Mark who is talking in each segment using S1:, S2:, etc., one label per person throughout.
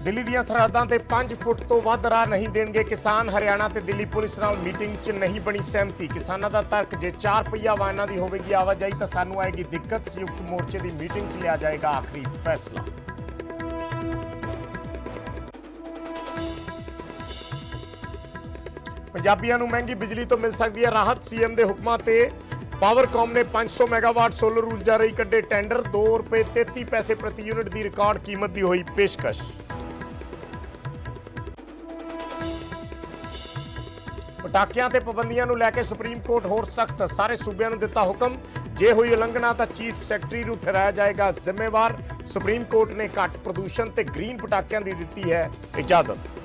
S1: दिल्ली ਦੀਆਂ ਸਰਹੱਦਾਂ ਤੇ 5 ਫੁੱਟ ਤੋਂ ਵੱਧ ਰਾਹ ਨਹੀਂ ਦੇਣਗੇ ਕਿਸਾਨ। ਹਰਿਆਣਾ ਤੇ ਦਿੱਲੀ ਪੁਲਿਸ ਨਾਲ ਮੀਟਿੰਗ 'ਚ ਨਹੀਂ ਬਣੀ ਸਹਿਮਤੀ। ਕਿਸਾਨਾਂ ਦਾ ਤਰਕ ਜੇ 4 ਪਹੀਆ ਵਾਹਨਾਂ ਦੀ ਹੋਵੇਗੀ ਆਵਾਜਾਈ ਤਾਂ ਸਾਨੂੰ ਆਏਗੀ ਦਿੱਕਤ। ਸੰਯੁਕਤ ਮੋਰਚੇ ਦੀ ਮੀਟਿੰਗ 'ਚ ਲਿਆ ਜਾਏਗਾ ਆਖਰੀ ਫੈਸਲਾ। ਪੰਜਾਬੀਆਂ ਨੂੰ ਮਹਿੰਗੀ ਬਿਜਲੀ ਤੋਂ ਮਿਲ ਸਕਦੀ ਹੈ ਰਾਹਤ। ਸੀਐਮ ਦੇ ਹੁਕਮਾਂ ਤੇ पावरकॉम ने 500 मेगावाट सोलर ऊर्जा रही कड्डे टेंडर। ₹2.33 प्रति यूनिट की रिकॉर्ड कीमत की हुई पेशकश। पटाखियां ते पाबंदियां नूं लैके सुप्रीम कोर्ट होर सख्त। सारे सूबियां नूं दिता हुक्म जे हुई उलंघना तो चीफ सैकटरी नूं ठहराया जाएगा जिम्मेवार। सुप्रीम कोर्ट ने घट प्रदूषण ते ग्रीन पटाखियां की दी है इजाजत।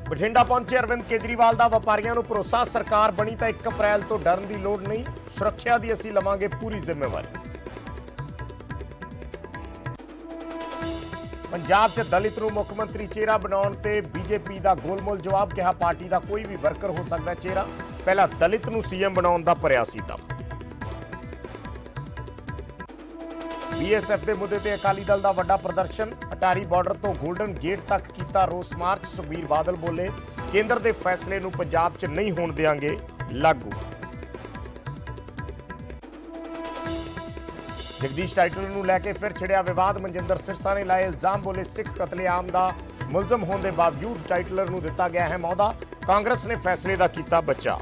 S1: बठिंडा पहुंचे अरविंद केजरीवाल का व्यापारियों को भरोसा। सरकार बनी तो 1 अप्रैल तो डरन की लोड़ नहीं। सुरक्षा की असीं लवांगे पूरी जिम्मेवारी। पंजाब च दलित नूं मुख्यमंत्री चेहरा बनाउण ते बीजेपी का गोलमोल जवाब। कहा पार्टी का कोई भी वर्कर हो सकता चेहरा। पहला दलित नूं सीएम बनाउण दा भरिया सी दम। बीएसएफ के मुद्दे ते अकाली दल का वड्डा प्रदर्शन। अटारी बॉर्डर तो गोल्डन गेट तक किया रोस मार्च। सुखबीर बादल बोले केंद्र के फैसले नूं पंजाब च नहीं होण देंगे लागू। जगदीश टाइटलर नूं लैके फिर छिड़िया विवाद। मनजिंदर सिरसा ने लाए इल्जाम। बोले सिख कतलेआम का मुलजम होने के बावजूद टाइटलर नूं दिता गया है मौदा। कांग्रेस ने फैसले का किया बचा।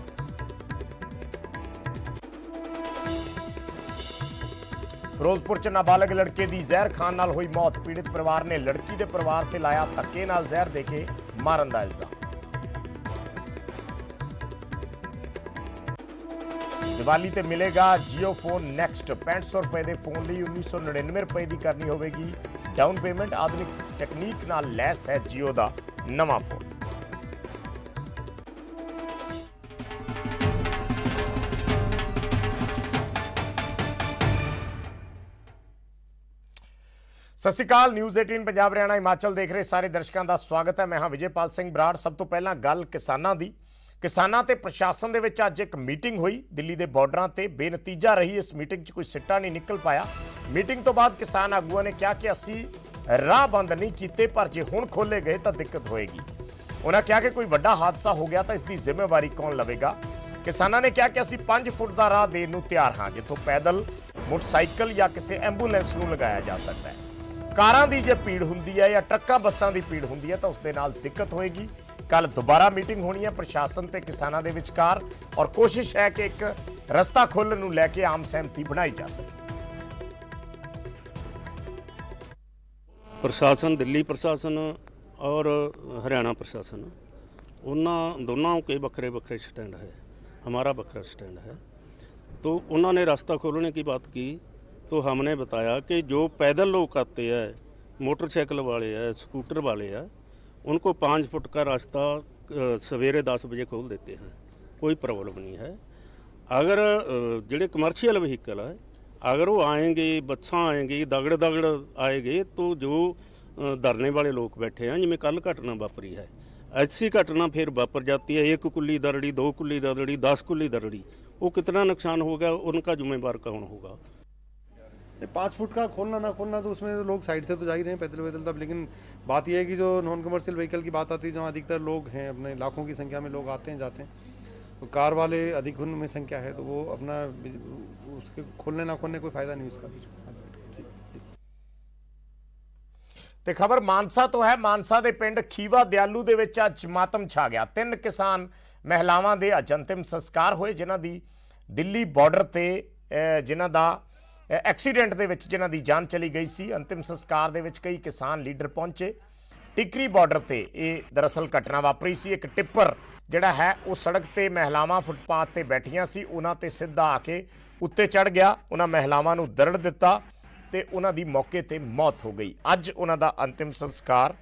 S1: फिरोजपुर च नाबालग लड़के की जहर खान नाल हुई मौत। पीड़ित परिवार ने लड़की के परिवार से लाया धक्के नाल जहर देके मारन का इल्जाम। दिवाली ते मिलेगा जियो फोन नेक्स्ट। ₹6500 के फोन लिए ₹1999 की करनी होगी डाउन पेमेंट। आधुनिक तकनीक नाल लैस है जियो का नवा फोन। सत श्री अकाल। न्यूज़ 18 पंजाब हरियाणा हिमाचल देख रहे सारे दर्शकों का स्वागत है। मैं हाँ विजयपाल सिंह बराड़। सब तो पहला गल किसानां दी। किसानां ते प्रशासन दे विच अज एक मीटिंग हुई दिल्ली के बॉर्डरां ते। बेनतीजा रही। इस मीटिंग च कोई सिट्टा नहीं निकल पाया। मीटिंग तो बाद किसान आगूआं ने कहा कि असीं राह बंद नहीं कीते पर जे हुण खोले गए तो दिक्कत होएगी। उन्होंने कहा कि कोई वड्डा हादसा हो गया तो इसकी जिम्मेवारी कौन लवेगा। किसानां ने कहा कि असीं 5 फुट का राह देण नूं तैयार हाँ जिथों पैदल मोटरसाइकिल या किसी एंबूलेंस नूं लगाया जा सकता है। कारां दी जे भीड़ हुंदी है या ट्रक्कां बसां दी भीड़ हुंदी है तो उसदे नाल दिक्कत होएगी। कल दोबारा मीटिंग होनी है प्रशासन ते किसानां दे विचकार और कोशिश है कि एक रस्ता खोलण नूं लैके आम सहमति बनाई जा सके।
S2: प्रशासन दिल्ली प्रशासन और हरियाणा प्रशासन उन्होंने दोनों के बखरे बखरे स्टैंड है। हमारा बखरा स्टैंड है। तो उन्होंने रास्ता खोलने की बात की तो हमने बताया कि जो पैदल लोग आते हैं मोटरसाइकिल वाले हैं स्कूटर वाले हैं उनको 5 फुट का रास्ता सवेरे 10 बजे खोल देते हैं। कोई प्रॉब्लम नहीं है। अगर जोड़े कमर्शियल व्हीकल है अगर वो आएंगे बसां आएंगी दगड़ दगड़ आएंगे तो जो धरने वाले लोग बैठे हैं जिमें कल घटना वापरी है ऐसी घटना फिर वापर जाती है। 1 कुल्ली दरड़ी 2 कुल्ली दरड़ी 10 कुल्ली दरड़ी वो कितना नुकसान होगा उनका जिम्मेवार कौन होगा।
S3: 5 फुट का खोलना ना खोलना तो उसमें तो लोग साइड से तो जा ही रहे हैं पैदल वैदल तब। लेकिन बात यह है कि जो नॉन कमर्शियल व्हीकल की बात आती है जहाँ अधिकतर लोग हैं अपने लाखों की संख्या में लोग आते हैं जाते हैं तो कार वाले अधिक उनमें संख्या है तो वो अपना उसके खोलने ना खोलने कोई फायदा नहीं उसका।
S1: ते खबर मानसा तो है। मानसा के पिंड खीवा दयालू दे विच अज मातम छा गया। 3 किसान महिलावां दे अज अंतिम संस्कार होए जिन्हां दी दिल्ली बॉर्डर ते जिन्हां दा एक्सीडेंट दे विच जिन्हां दी जान चली गई सी। अंतिम संस्कार दे विच कई किसान लीडर पहुंचे। टिकरी बॉर्डर ते ये दरअसल घटना वापरी सी। एक टिप्पर जिहड़ा है वो सड़क ते महिलावां फुटपाथ ते बैठियां सी उन्हां ते सीधा आके उत्ते चढ़ गया। उन्हां महिलावां नूं दरड़ दिता ते उन्हां दी मौके ते मौत हो गई। अज उन्हां दा अंतिम संस्कार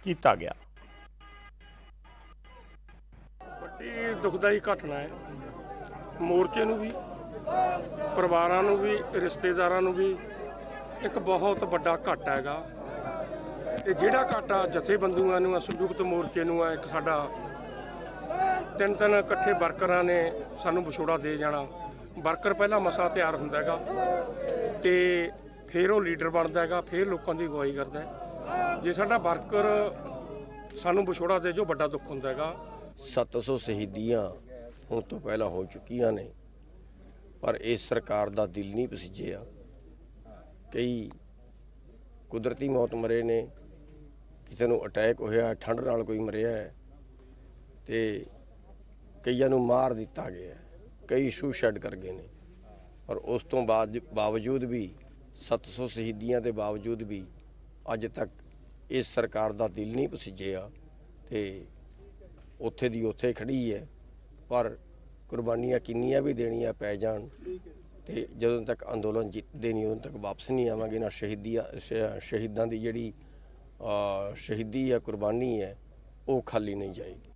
S1: किया गया।
S4: बड़ी दुखदाई घटना है। मोर्चे नूं भी परिवारां नूं भी रिश्तेदारां नूं भी एक बहुत वड्डा घाटा हैगा। ते जिहड़ा घाटा जथेबंदियां नूं संयुक्त मोर्चे नूं एक साडा 3 इकट्ठे वर्करां ने सानूं विछोड़ा दे जाना। वर्कर पहला मसा तैयार हुंदा हैगा ਤੇ ਫਿਰ ਉਹ ਲੀਡਰ ਬਣਦਾ ਹੈਗਾ, ਫਿਰ ਲੋਕਾਂ ਦੀ ਅਗਵਾਈ ਕਰਦਾ ਹੈ। ਜੇ ਸਾਡਾ ਵਰਕਰ ਸਾਨੂੰ ਵਿਛੋੜਾ ਦੇ ਜੋ ਵੱਡਾ ਦੁੱਖ ਹੁੰਦਾ ਹੈਗਾ।
S5: 700 ਸ਼ਹੀਦੀਆਂ ਹੁਣ ਤੋਂ ਪਹਿਲਾਂ ਹੋ ਚੁੱਕੀਆਂ ਨੇ, ਪਰ ਇਸ ਸਰਕਾਰ ਦਾ ਦਿਲ ਨਹੀਂ ਪਸੀਜਿਆ। ਕਈ ਕੁਦਰਤੀ ਮੌਤ ਮਰੇ ਨੇ, ਕਿਸੇ ਨੂੰ ਅਟੈਕ ਹੋਇਆ, ਠੰਡ ਨਾਲ ਕੋਈ ਮਰਿਆ ਹੈ, ਤੇ ਕਈਆਂ ਨੂੰ ਮਾਰ ਦਿੱਤਾ ਗਿਆ, ਕਈ ਸੁਸਾਈਡ ਕਰ ਗਏ ਨੇ। ਪਰ ਉਸ ਤੋਂ ਬਾਵਜੂਦ ਵੀ 700 ਸ਼ਹੀਦੀਆਂ ਦੇ ਬਾਵਜੂਦ ਵੀ ਅੱਜ ਤੱਕ ਇਸ ਸਰਕਾਰ ਦਾ ਦਿਲ ਨਹੀਂ ਪਸੀਜਿਆ ਤੇ ਉੱਥੇ ਦੀ ਉੱਥੇ ਖੜੀ ਹੈ। ਪਰ ਕੁਰਬਾਨੀਆਂ ਕਿੰਨੀਆਂ ਵੀ ਦੇਣੀਆਂ ਪੈ ਜਾਣ ਤੇ ਜਦੋਂ ਤੱਕ ਅੰਦੋਲਨ ਜਿੱਤਦੇ ਨਹੀਂ ਉਦੋਂ ਤੱਕ ਵਾਪਸ ਨਹੀਂ ਆਵਾਂਗੇ। ਨਾ ਸ਼ਹੀਦਾਂ ਦੀ ਜਿਹੜੀ ਸ਼ਹੀਦੀ ਹੈ, ਕੁਰਬਾਨੀ ਹੈ, ਉਹ ਖਾਲੀ ਨਹੀਂ ਜਾਏਗੀ।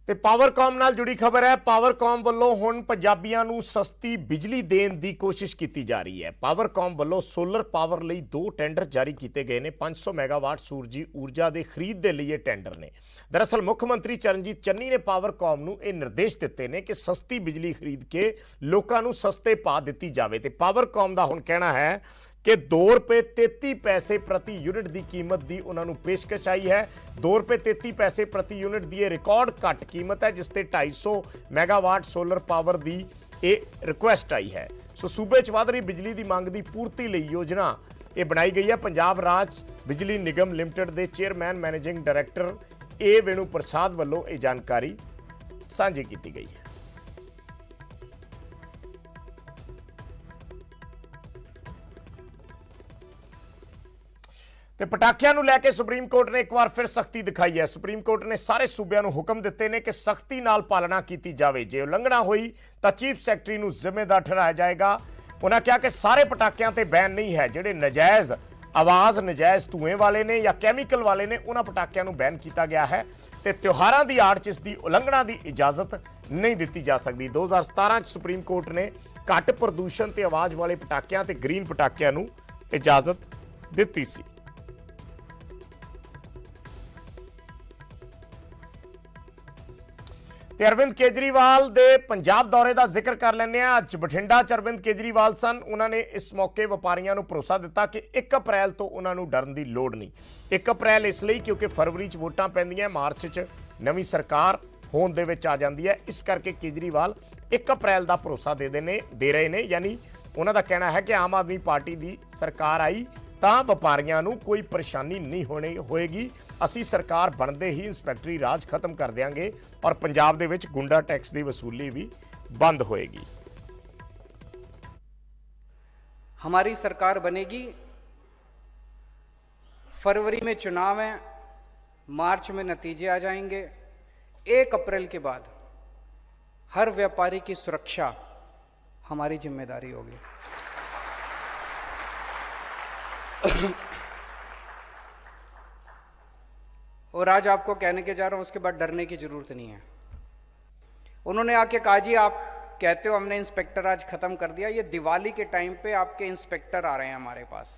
S1: ਤੇ ਪਾਵਰਕਾਮ ਨਾਲ ਜੁੜੀ ਖਬਰ ਹੈ। ਪਾਵਰਕਾਮ ਵੱਲੋਂ ਹੁਣ ਪੰਜਾਬੀਆਂ ਨੂੰ ਸਸਤੀ ਬਿਜਲੀ ਦੇਣ ਦੀ ਕੋਸ਼ਿਸ਼ ਕੀਤੀ ਜਾ ਰਹੀ ਹੈ। ਪਾਵਰਕਾਮ ਵੱਲੋਂ ਸੋਲਰ ਪਾਵਰ ਲਈ 2 ਟੈਂਡਰ ਜਾਰੀ ਕੀਤੇ ਗਏ ਨੇ। 500 ਮੈਗਾਵਾਟ ਸੂਰਜੀ ਊਰਜਾ ਦੇ ਖਰੀਦ ਦੇ ਲਈ ਇਹ ਟੈਂਡਰ ਨੇ। ਦਰਅਸਲ ਮੁੱਖ ਮੰਤਰੀ ਚਰਨਜੀਤ ਚੰਨੀ ਨੇ ਪਾਵਰਕਾਮ ਨੂੰ ਇਹ ਨਿਰਦੇਸ਼ ਦਿੱਤੇ ਨੇ ਕਿ ਸਸਤੀ ਬਿਜਲੀ ਖਰੀਦ ਕੇ ਲੋਕਾਂ ਨੂੰ ਸਸਤੇ ਭਾਅ ਦਿੱਤੀ ਜਾਵੇ। ਤੇ ਪਾਵਰਕਾਮ ਦਾ ਹੁਣ ਕਹਿਣਾ ਹੈ कि 2 रुपये 33 पैसे प्रति यूनिट की कीमत की उन्होंने पेशकश आई है। 2 रुपये 33 पैसे प्रति यूनिट की रिकॉर्ड घट कीमत है, जिसते 250 मैगावाट सोलर पावर की ये रिक्वेस्ट आई है। सो सूबे च वध रही बिजली की मंग की पूर्ति लई योजना ये बनाई गई है। पंजाब राज बिजली निगम लिमिटेड के चेयरमैन मैनेजिंग डायरैक्टर ए वेणु प्रसाद वालों ये जानकारी साझी की गई है। ਤੇ ਪਟਾਕਿਆਂ ਨੂੰ ਲੈ ਕੇ ਸੁਪਰੀਮ ਕੋਰਟ ਨੇ ਇੱਕ ਵਾਰ ਫਿਰ ਸਖਤੀ ਦਿਖਾਈ ਹੈ। ਸੁਪਰੀਮ ਕੋਰਟ ਨੇ ਸਾਰੇ ਸੂਬਿਆਂ ਨੂੰ ਹੁਕਮ ਦਿੱਤੇ ਨੇ ਕਿ ਸਖਤੀ ਨਾਲ ਪਾਲਣਾ ਕੀਤੀ ਜਾਵੇ। ਜੇ ਉਲੰਘਣਾ ਹੋਈ ਤਾਂ ਚੀਫ ਸੈਕਟਰੀ ਨੂੰ ਜ਼ਿੰਮੇਦਾਰ ਠਹਿਰਾਇਆ ਜਾਏਗਾ। ਉਹਨਾਂ ਕਿਹਾ ਕਿ ਸਾਰੇ ਪਟਾਕਿਆਂ ਤੇ ਬੈਨ ਨਹੀਂ ਹੈ। ਜਿਹੜੇ ਨਜਾਇਜ਼ ਆਵਾਜ਼, ਨਜਾਇਜ਼ ਧੂਏ ਵਾਲੇ ਨੇ ਜਾਂ ਕੈਮੀਕਲ ਵਾਲੇ ਨੇ, ਉਹਨਾਂ ਪਟਾਕਿਆਂ ਨੂੰ ਬੈਨ ਕੀਤਾ ਗਿਆ ਹੈ ਤੇ ਤਿਉਹਾਰਾਂ ਦੀ ਆੜ 'ਚ ਇਸ ਦੀ ਉਲੰਘਣਾ ਦੀ ਇਜਾਜ਼ਤ ਨਹੀਂ ਦਿੱਤੀ ਜਾ ਸਕਦੀ। 2017 'ਚ ਸੁਪਰੀਮ ਕੋਰਟ ਨੇ ਘੱਟ ਪ੍ਰਦੂਸ਼ਣ ਤੇ ਆਵਾਜ਼ ਵਾਲੇ ਪਟਾਕਿਆਂ ਤੇ ਗ੍ਰੀਨ ਪਟਾਕਿਆਂ ਨੂੰ ਇਜਾਜ਼ਤ ਦਿੱਤੀ ਸੀ। ਤੇ ਅਰਵਿੰਦ ਕੇਜਰੀਵਾਲ ਦੇ ਪੰਜਾਬ ਦੌਰੇ ਦਾ ਜ਼ਿਕਰ ਕਰ ਲੈਂਦੇ ਆ। ਅੱਜ ਬਠਿੰਡਾ 'ਚ ਅਰਵਿੰਦ ਕੇਜਰੀਵਾਲ ਸਨ। ਉਹਨਾਂ ਨੇ ਇਸ ਮੌਕੇ ਵਪਾਰੀਆਂ ਨੂੰ ਭਰੋਸਾ ਦਿੱਤਾ ਕਿ 1 ਅਪ੍ਰੈਲ ਤੋਂ ਉਹਨਾਂ ਨੂੰ ਡਰਨ ਦੀ ਲੋੜ ਨਹੀਂ। 1 ਅਪ੍ਰੈਲ ਇਸ ਲਈ ਕਿਉਂਕਿ ਫਰਵਰੀ 'ਚ ਵੋਟਾਂ ਪੈਂਦੀਆਂ, ਮਾਰਚ 'ਚ ਨਵੀਂ ਸਰਕਾਰ ਹੋਣ ਦੇ ਵਿੱਚ ਆ ਜਾਂਦੀ ਹੈ। ਇਸ ਕਰਕੇ ਕੇਜਰੀਵਾਲ 1 ਅਪ੍ਰੈਲ ਦਾ ਭਰੋਸਾ ਦੇ ਰਹੇ ਨੇ। ਯਾਨੀ ਉਹਨਾਂ ਦਾ ਕਹਿਣਾ ਹੈ ਕਿ ਆਮ ਆਦਮੀ ਪਾਰਟੀ ਦੀ ਸਰਕਾਰ ਆਈ ਤਾਂ ਵਪਾਰੀਆਂ ਨੂੰ ਕੋਈ ਪਰੇਸ਼ਾਨੀ ਨਹੀਂ ਹੋਏਗੀ। ਅਸੀਂ ਸਰਕਾਰ ਬਣਦੇ ਹੀ ਇੰਸਪੈਕਟਰੀ ਰਾਜ ਖਤਮ ਕਰ ਦੇਵਾਂਗੇ ਔਰ ਪੰਜਾਬ ਦੇ ਵਿੱਚ ਗੁੰਡਾ ਟੈਕਸ ਦੀ ਵਸੂਲੀ ਵੀ ਬੰਦ होएगी।
S6: हमारी सरकार बनेगी, फरवरी में चुनाव है, मार्च में नतीजे आ जाएंगे। 1 अप्रैल के बाद हर व्यापारी की सुरक्षा हमारी जिम्मेदारी होगी। और आज आपको कहने के जा रहा हूं, उसके बाद डरने की जरूरत नहीं है। उन्होंने आके कहा जी आप कहते हो हमने इंस्पेक्टर आज खत्म कर दिया, ये दिवाली के टाइम पे आपके इंस्पेक्टर आ रहे हैं हमारे पास।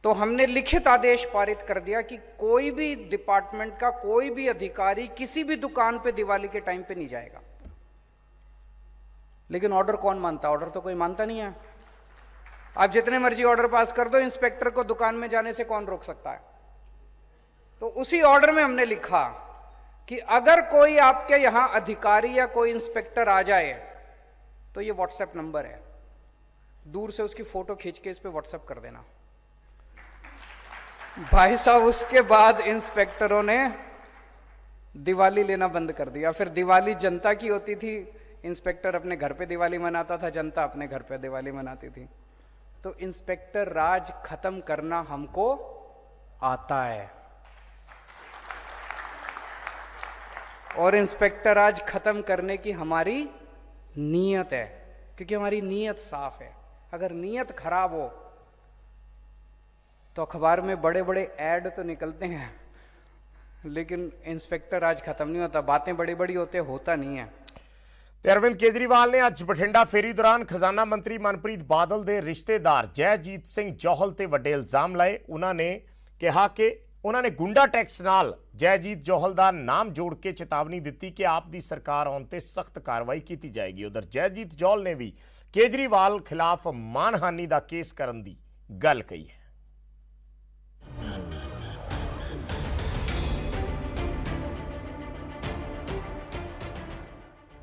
S6: तो हमने लिखित आदेश पारित कर दिया कि कोई भी डिपार्टमेंट का कोई भी अधिकारी किसी भी दुकान पे दिवाली के टाइम पे नहीं जाएगा। लेकिन ऑर्डर कौन मानता? ऑर्डर तो कोई मानता नहीं है। आप जितने मर्जी ऑर्डर पास कर दो, इंस्पेक्टर को दुकान में जाने से कौन रोक सकता है? तो उसी ऑर्डर में हमने लिखा कि अगर कोई आपके यहां अधिकारी या कोई इंस्पेक्टर आ जाए तो ये व्हाट्सएप नंबर है, दूर से उसकी फोटो खींच के इस पे व्हाट्सएप कर देना। भाई साहब, उसके बाद इंस्पेक्टरों ने दिवाली लेना बंद कर दिया। फिर दिवाली जनता की होती थी, इंस्पेक्टर अपने घर पे दिवाली मनाता था, जनता अपने घर पे दिवाली मनाती थी। तो इंस्पेक्टर राज खत्म करना हमको आता है और इंस्पेक्टर राज खत्म करने की हमारी नीयत है, क्योंकि हमारी नीयत साफ है। अगर नीयत खराब हो तो अखबार में बड़े बड़े ऐड तो निकलते हैं, लेकिन इंस्पेक्टर राज खत्म नहीं होता। बातें बड़ी बड़ी होता नहीं है।
S1: ਤੇ ਅਰਵਿੰਦ ਕੇਜਰੀਵਾਲ ਨੇ ਅੱਜ ਬਠਿੰਡਾ ਫੇਰੀ ਦੌਰਾਨ ਖਜ਼ਾਨਾ ਮੰਤਰੀ ਮਨਪ੍ਰੀਤ ਬਾਦਲ ਦੇ ਰਿਸ਼ਤੇਦਾਰ ਜੈਜੀਤ ਸਿੰਘ ਜੌਹਲ ਤੇ ਵੱਡੇ ਇਲਜ਼ਾਮ ਲਾਏ। ਉਹਨਾਂ ਨੇ ਕਿਹਾ ਕਿ ਉਹਨਾਂ ਨੇ ਗੁੰਡਾ ਟੈਕਸ ਨਾਲ ਜੈਜੀਤ ਜੋਹਲ ਦਾ ਨਾਮ ਜੋੜ ਕੇ ਚੇਤਾਵਨੀ ਦਿੱਤੀ ਕਿ ਆਪ ਦੀ ਸਰਕਾਰ ਆਉਣ ਤੇ ਸਖਤ ਕਾਰਵਾਈ ਕੀਤੀ ਜਾਏਗੀ। ਉਧਰ ਜੈਜੀਤ ਜੋਹਲ ਨੇ ਵੀ ਕੇਜਰੀਵਾਲ ਖਿਲਾਫ ਮਾਨਹਾਨੀ ਦਾ ਕੇਸ ਕਰਨ ਦੀ ਗੱਲ ਕਹੀ ਹੈ।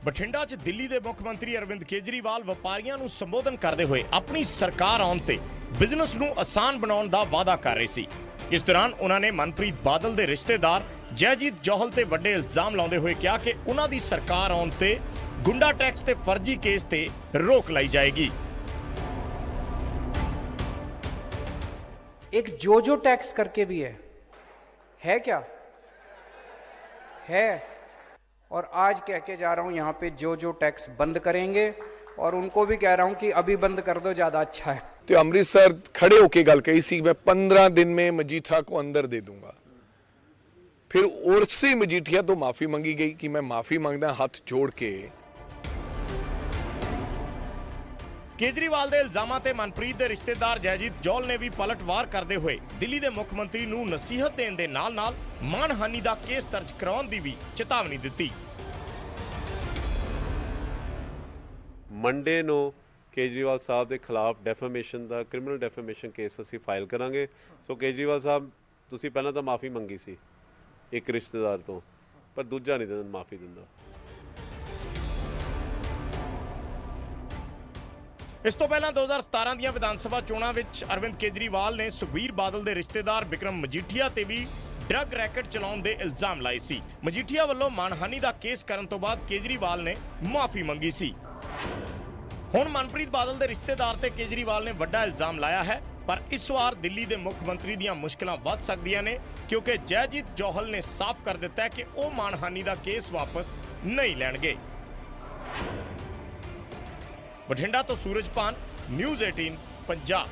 S1: ਬਠਿੰਡਾ 'ਚ ਦਿੱਲੀ ਦੇ ਮੁੱਖ ਮੰਤਰੀ ਅਰਵਿੰਦ ਕੇਜਰੀਵਾਲ ਵਪਾਰੀਆਂ ਨੂੰ ਸੰਬੋਧਨ ਕਰਦੇ ਹੋਏ ਆਪਣੀ ਸਰਕਾਰ ਆਉਣ ਤੇ ਬਿਜ਼ਨਸ ਨੂੰ ਆਸਾਨ ਬਣਾਉਣ ਦਾ ਵਾਅਦਾ ਕਰ ਰਹੇ ਸੀ। ਇਸ ਦੌਰਾਨ ਉਹਨਾਂ ਨੇ ਮਨਪ੍ਰੀਤ ਬਾਦਲ ਦੇ ਰਿਸ਼ਤੇਦਾਰ ਜੈਜੀਤ ਜੋਹਲ ਤੇ ਵੱਡੇ ਇਲਜ਼ਾਮ ਲਾਉਂਦੇ ਹੋਏ ਕਿਹਾ ਕਿ ਉਹਨਾਂ ਦੀ ਸਰਕਾਰ ਆਉਣ ਤੇ ਗੁੰਡਾ ਟੈਕਸ ਤੇ ਫਰਜ਼ੀ ਕੇਸ ਤੇ ਰੋਕ ਲਾਈ ਜਾਏਗੀ।
S6: एक जो टैक्स करके भी है क्या? है। और आज कह के जा रहा हूं यहां पे जो टैक्स बंद करेंगे, और उनको भी कह रहा हूं कि अभी बंद कर दो, ज्यादा अच्छा है।
S7: तो अमृतसर खड़े होके गल कही सी, मैं 15 दिन में मजीठा को अंदर दे दूंगा। फिर उर्सी मजीठिया तो माफी मंगी गई कि मैं माफी मांगदा हाथ जोड़ के।
S1: ਕੇਜਰੀਵਾਲ ਦੇ ਇਲਜ਼ਾਮਾਂ ਤੇ ਮਨਪ੍ਰੀਤ ਦੇ ਰਿਸ਼ਤੇਦਾਰ ਜੈਜੀਤ ਜੋਹਲ ਨੇ ਵੀ ਪਲਟਵਾਰ ਕਰਦੇ ਹੋਏ ਦਿੱਲੀ ਦੇ ਮੁੱਖ ਮੰਤਰੀ ਨੂੰ ਨਸੀਹਤ ਦੇਣ ਦੇ ਨਾਲ-ਨਾਲ ਮਾਨਹਾਨੀ ਦਾ ਕੇਸ ਦਰਜ ਕਰਾਉਣ ਦੀ ਵੀ ਚੇਤਾਵਨੀ ਦਿੱਤੀ।
S8: ਮੰਡੇ ਨੂੰ ਕੇਜਰੀਵਾਲ ਸਾਹਿਬ ਦੇ ਖਿਲਾਫ ਡੈਫੇਮੇਸ਼ਨ ਦਾ ਕ੍ਰਿਮੀਨਲ ਡੈਫੇਮੇਸ਼ਨ ਕੇਸ ਅਸੀਂ ਫਾਈਲ ਕਰਾਂਗੇ। ਸੋ ਕੇਜਰੀਵਾਲ ਸਾਹਿਬ, ਤੁਸੀਂ ਪਹਿਲਾਂ ਤਾਂ ਮਾਫੀ ਮੰਗੀ ਸੀ ਇੱਕ ਰਿਸ਼ਤੇਦਾਰ ਤੋਂ, ਪਰ ਦੂਜਾ ਨਹੀਂ ਮਾਫੀ ਦਿੰਦਾ।
S1: ਇਸ ਤੋਂ ਪਹਿਲਾਂ 2017 ਦੀਆਂ ਵਿਧਾਨ ਸਭਾ ਚੋਣਾਂ ਵਿੱਚ ਅਰਵਿੰਦ ਕੇਜਰੀਵਾਲ ਨੇ ਸੁਖਬੀਰ ਬਾਦਲ ਦੇ ਰਿਸ਼ਤੇਦਾਰ ਬਿਕਰਮ ਮਜੀਠੀਆ ਤੇ ਵੀ ਡਰੱਗ ਰੈਕਟ ਚਲਾਉਣ ਦੇ ਇਲਜ਼ਾਮ ਲਾਏ ਸੀ। ਮਜੀਠੀਆ ਵੱਲੋਂ ਮਾਨਹਾਨੀ ਦਾ ਕੇਸ ਕਰਨ ਤੋਂ ਬਾਅਦ ਕੇਜਰੀਵਾਲ ਨੇ ਮਾਫੀ ਮੰਗੀ ਸੀ। ਹੁਣ ਮਨਪ੍ਰੀਤ ਬਾਦਲ ਦੇ ਰਿਸ਼ਤੇਦਾਰ ਤੇ ਕੇਜਰੀਵਾਲ ਨੇ ਵੱਡਾ ਇਲਜ਼ਾਮ ਲਾਇਆ ਹੈ, ਪਰ ਇਸ ਵਾਰ ਦਿੱਲੀ ਦੇ ਮੁੱਖ ਮੰਤਰੀ ਦੀਆਂ ਮੁਸ਼ਕਲਾਂ ਵੱਧ ਸਕਦੀਆਂ ਨੇ, ਕਿਉਂਕਿ ਜੈਜੀਤ ਜੋਹਲ ਨੇ ਸਾਫ਼ ਕਰ ਦਿੱਤਾ ਹੈ ਕਿ ਉਹ ਮਾਨਹਾਨੀ ਦਾ ਕੇਸ ਵਾਪਸ ਨਹੀਂ ਲੈਣਗੇ। ਬਠਿੰਡਾ ਤੋਂ ਸੂਰਜਪਾਨ, ਨਿਊਜ਼ 18 ਪੰਜਾਬ।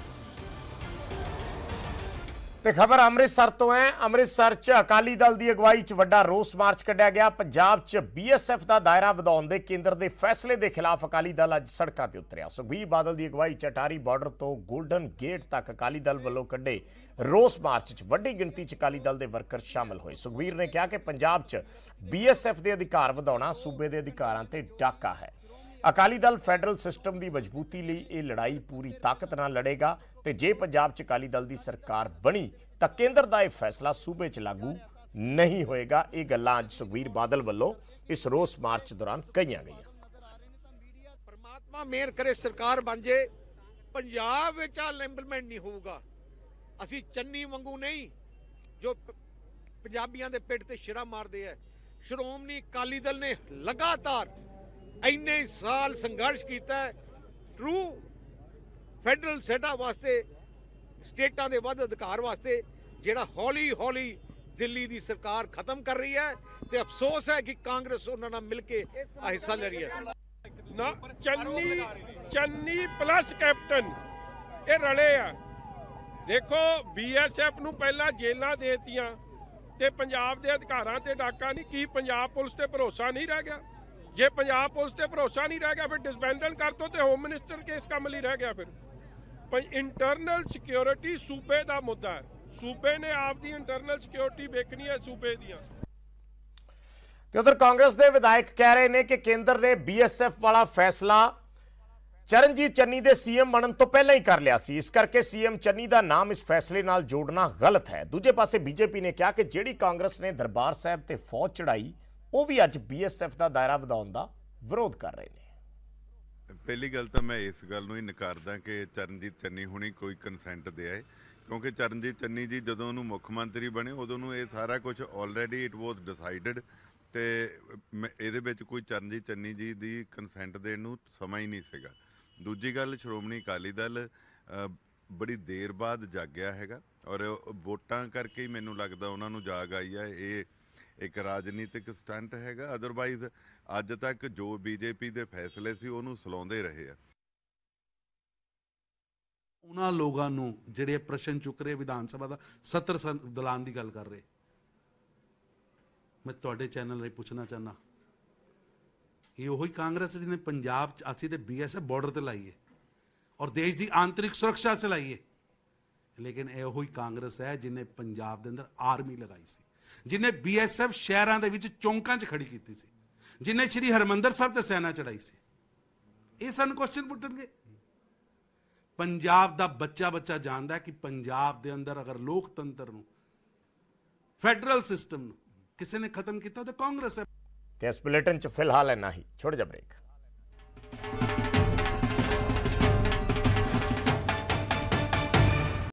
S1: ਤੇ ਖਬਰ ਅੰਮ੍ਰਿਤਸਰ ਤੋਂ ਹੈ। ਅੰਮ੍ਰਿਤਸਰ 'ਚ ਅਕਾਲੀ ਦਲ ਦੀ ਅਗਵਾਈ 'ਚ ਵੱਡਾ ਰੋਸ ਮਾਰਚ ਕੱਢਿਆ ਗਿਆ। ਪੰਜਾਬ 'ਚ BSF ਦਾ ਦਾਇਰਾ ਵਧਾਉਣ ਦੇ ਕੇਂਦਰ ਦੇ ਫੈਸਲੇ ਦੇ ਖਿਲਾਫ ਅਕਾਲੀ ਦਲ ਅੱਜ ਸੜਕਾਂ ਤੇ ਉਤਰਿਆ। ਸੁਖਬੀਰ ਬਾਦਲ ਦੀ ਅਗਵਾਈ 'ਚ ਅਟਾਰੀ ਬਾਰਡਰ ਤੋਂ ਗੋਲਡਨ ਗੇਟ ਤੱਕ ਅਕਾਲੀ ਦਲ ਵੱਲੋਂ ਕੱਢੇ ਰੋਸ ਮਾਰਚ 'ਚ ਵੱਡੀ ਗਿਣਤੀ 'ਚ ਅਕਾਲੀ ਦਲ ਦੇ ਵਰਕਰ ਸ਼ਾਮਲ ਹੋਏ। ਸੁਖਬੀਰ ਨੇ ਕਿਹਾ ਕਿ ਪੰਜਾਬ 'ਚ BSF ਦੇ ਅਧਿਕਾਰ ਵਧਾਉਣਾ ਸੂਬੇ ਦੇ ਅਧਿਕਾਰਾਂ ਤੇ ਡਾਕਾ ਹੈ। ਅਕਾਲੀ ਦਲ ਫੈਡਰਲ ਸਿਸਟਮ ਦੀ ਮਜ਼ਬੂਤੀ ਲਈ ਇਹ ਲੜਾਈ ਪੂਰੀ ਤਾਕਤ ਨਾਲ ਲੜੇਗਾ ਤੇ ਜੇ ਪੰਜਾਬ 'ਚ ਅਕਾਲੀ ਦਲ ਦੀ ਸਰਕਾਰ ਬਣੀ ਤਾਂ ਕੇਂਦਰ ਦਾ ਇਹ ਫੈਸਲਾ ਸੂਬੇ 'ਚ ਲਾਗੂ ਨਹੀਂ ਹੋਏਗਾ। ਇਹ ਗੱਲਾਂ ਅੱਜ ਸੁਖਬੀਰ ਬਾਦਲ ਵੱਲੋਂ ਇਸ ਰੋਸ ਮਾਰਚ ਦੌਰਾਨ ਕਹੀਆਂ ਗਈਆਂ।
S9: ਪਰਮਾਤਮਾ ਮਿਹਰ ਕਰੇ ਸਰਕਾਰ ਬਣ ਜੇ, ਪੰਜਾਬ ਵਿੱਚ ਆ ਇੰਪਲੀਮੈਂਟ ਨਹੀਂ ਹੋਊਗਾ। ਅਸੀਂ ਚੰਨੀ ਵਾਂਗੂ ਨਹੀਂ ਜੋ ਪੰਜਾਬੀਆਂ ਦੇ ਪਿੱਠ ਤੇ ਸ਼ਿਰਾ ਮਾਰਦੇ ਆ। ਸ਼੍ਰੋਮਣੀ ਅਕਾਲੀ ਦਲ ਨੇ ਲਗਾਤਾਰ ਇੰਨੇ ਸਾਲ ਸੰਘਰਸ਼ ਕੀਤਾ ਟਰੂ ਫੈਡਰਲ ਸੈਟਅਪ ਵਾਸਤੇ, ਸਟੇਟਾਂ ਦੇ ਵੱਧ ਅਧਿਕਾਰ ਵਾਸਤੇ, ਜਿਹੜਾ ਹੌਲੀ ਹੌਲੀ ਦਿੱਲੀ ਦੀ ਸਰਕਾਰ ਖਤਮ ਕਰ ਰਹੀ ਹੈ। ਤੇ ਅਫਸੋਸ ਹੈ ਕਿ ਕਾਂਗਰਸ ਉਹਨਾਂ ਨਾਲ ਮਿਲ ਕੇ ਆ ਹਿੱਸਾ ਲੈ ਰਹੀ ਹੈ।
S4: ਨਾ ਚੰਨੀ ਪਲੱਸ ਕੈਪਟਨ ਇਹ ਰਲੇ ਆ। ਦੇਖੋ BSF ਨੂੰ ਪਹਿਲਾਂ ਜੇਲਾਂ ਦੇਤੀਆਂ ਤੇ ਪੰਜਾਬ ਦੇ ਅਧਿਕਾਰਾਂ ਤੇ ਡਾਕਾ ਨਹੀਂ। ਕੀ ਪੰਜਾਬ ਪੁਲਿਸ ਤੇ ਭਰੋਸਾ ਨਹੀਂ ਰਹਿ ਗਿਆ? ਜੇ ਪੰਜਾਬ ਪੁਲਿਸ ਤੇ ਭਰੋਸਾ ਨਹੀਂ ਰਹਿ ਗਿਆ ਫਿਰ ਡਿਸਬੈਂਡਲ ਕਰ ਦੋ ਤੇ ਹੋਮ ਮਿਨਿਸਟਰ ਕੇਸ ਕੰਮ ਲਈ ਰਹਿ ਗਿਆ। ਫਿਰ ਇੰਟਰਨਲ ਸਿਕਿਉਰਿਟੀ ਸੂਬੇ ਦਾ ਮੁੱਦਾ ਹੈ। ਸੂਬੇ ਨੇ ਆਪਦੀ ਇੰਟਰਨਲ ਸਿਕਿਉਰਿਟੀ ਵੇਖਣੀ ਹੈ ਸੂਬੇ ਦੀਆਂ।
S1: ਤੇ ਉਧਰ ਕਾਂਗਰਸ ਦੇ ਵਿਧਾਇਕ ਕਹਿ ਰਹੇ ਨੇ ਕਿ ਕੇਂਦਰ ਨੇ BSF ਵਾਲਾ ਫੈਸਲਾ ਚਰਨਜੀਤ ਚੰਨੀ ਦੇ CM ਬਣਨ ਤੋਂ ਪਹਿਲਾਂ ਹੀ ਕਰ ਲਿਆ ਸੀ, ਇਸ ਕਰਕੇ CM ਚੰਨੀ ਦਾ ਨਾਮ ਇਸ ਫੈਸਲੇ ਨਾਲ ਜੋੜਨਾ ਗਲਤ ਹੈ। ਦੂਜੇ ਪਾਸੇ BJP ਨੇ ਕਿਹਾ ਕਿ ਜਿਹੜੀ ਕਾਂਗਰਸ ਨੇ ਦਰਬਾਰ ਸਾਹਿਬ ਤੇ ਫੌਜ ਚੜਾਈ ਉਹ ਵੀ ਅੱਜ BSF ਦਾ ਦਾਇਰਾ ਵਧਾਉਣ ਦਾ ਵਿਰੋਧ ਕਰ ਰਹੇ ਨੇ।
S10: ਪਹਿਲੀ ਗੱਲ ਤਾਂ ਮੈਂ ਇਸ ਗੱਲ ਨੂੰ ਹੀ ਨਕਾਰਦਾ ਕਿ ਚਰਨਜੀਤ ਚੰਨੀ ਹੁਣੀ ਕੋਈ ਕੰਸੈਂਟ ਦਿਆ ਹੈ, ਕਿਉਂਕਿ ਚਰਨਜੀਤ ਚੰਨੀ ਜੀ ਜਦੋਂ ਉਹਨੂੰ ਮੁੱਖ ਮੰਤਰੀ ਬਣੇ ਉਦੋਂ ਨੂੰ ਇਹ ਸਾਰਾ ਕੁਝ ਆਲਰੇਡੀ ਇਟ ਵਾਸ ਡਿਸਾਈਡਡ ਤੇ ਇਹਦੇ ਵਿੱਚ ਕੋਈ ਚਰਨਜੀਤ ਚੰਨੀ ਜੀ ਦੀ ਕੰਸੈਂਟ ਦੇਣ ਨੂੰ ਸਮਾਂ ਹੀ ਨਹੀਂ ਸੀਗਾ। ਦੂਜੀ ਗੱਲ, ਸ਼੍ਰੋਮਣੀ ਅਕਾਲੀ ਦਲ ਬੜੀ ਦੇਰ ਬਾਅਦ ਜਾਗਿਆ ਹੈਗਾ ਔਰ ਵੋਟਾਂ ਕਰਕੇ ਹੀ ਮੈਨੂੰ ਲੱਗਦਾ ਉਹਨਾਂ ਨੂੰ ਜਾਗ ਆਈ ਹੈ। ਇਹ ਇੱਕ ਰਾਜਨੀਤਿਕ ਸਟੰਟ ਹੈਗਾ, ਅਦਰਵਾਈਜ਼ ਅੱਜ ਤੱਕ ਜੋ BJP ਦੇ ਫੈਸਲੇ ਸੀ ਉਹਨੂੰ ਸਲਾਉਂਦੇ ਰਹੇ ਆ।
S11: ਉਹਨਾਂ ਲੋਕਾਂ ਨੂੰ ਜਿਹੜੇ ਪ੍ਰਸ਼ਨ ਚੁੱਕ ਰਹੇ ਵਿਧਾਨ ਸਭਾ ਦਾ 70 ਦਲਾਨ ਦੀ ਗੱਲ ਕਰ ਰਹੇ, ਮੈਂ ਤੁਹਾਡੇ ਚੈਨਲ ਲਈ ਪੁੱਛਣਾ ਚਾਹੁੰਦਾ, ਇਹ ਉਹੀ ਕਾਂਗਰਸ ਜਿਹਨੇ ਪੰਜਾਬ 'ਚ ਅਸੀਂ ਤੇ BSF ਬਾਰਡਰ ਤੇ ਲਾਈਏ ਔਰ ਦੇਸ਼ ਦੀ ਆਂਤਰਿਕ ਸੁਰੱਖਿਆ ਸੇ ਲਾਈਏ। ਲੇਕਿਨ ਇਹੋ ਹੀ ਕਾਂਗਰਸ ਹੈ ਜਿਹਨੇ ਪੰਜਾਬ ਦੇ ਅੰਦਰ ਆਰਮੀ ਲਗਾਈ ਸੀ, ਜਿਹਨੇ BSF ਸ਼ਹਿਰਾਂ ਦੇ ਵਿੱਚ ਚੌਂਕਾਂ 'ਚ ਖੜੀ ਕੀਤੀ ਸੀ, ਜਿਹਨੇ ਸ਼੍ਰੀ ਹਰਮੰਦਰ ਸਾਹਿਬ ਤੇ ਸੈਨਾ ਚੜਾਈ ਸੀ। ਇਹ ਸਾਨੂੰ ਕੁਐਸਚਨ ਪੁੱਟਣਗੇ। ਪੰਜਾਬ ਦਾ ਬੱਚਾ ਜਾਣਦਾ ਕਿ ਪੰਜਾਬ ਦੇ ਅੰਦਰ ਅਗਰ ਲੋਕਤੰਤਰ ਨੂੰ, ਫੈਡਰਲ ਸਿਸਟਮ ਨੂੰ ਕਿਸੇ ਨੇ ਖਤਮ ਕੀਤਾ ਤਾਂ ਕਾਂਗਰਸ ਹੈ।
S1: ਤੇ ਇਸ ਬੁਲੇਟਿਨ 'ਚ ਫਿਲਹਾਲ ਇੰਨਾ ਹੀ। ਛੋਟਾ ਜਿਹਾ ਬ੍ਰੇਕ।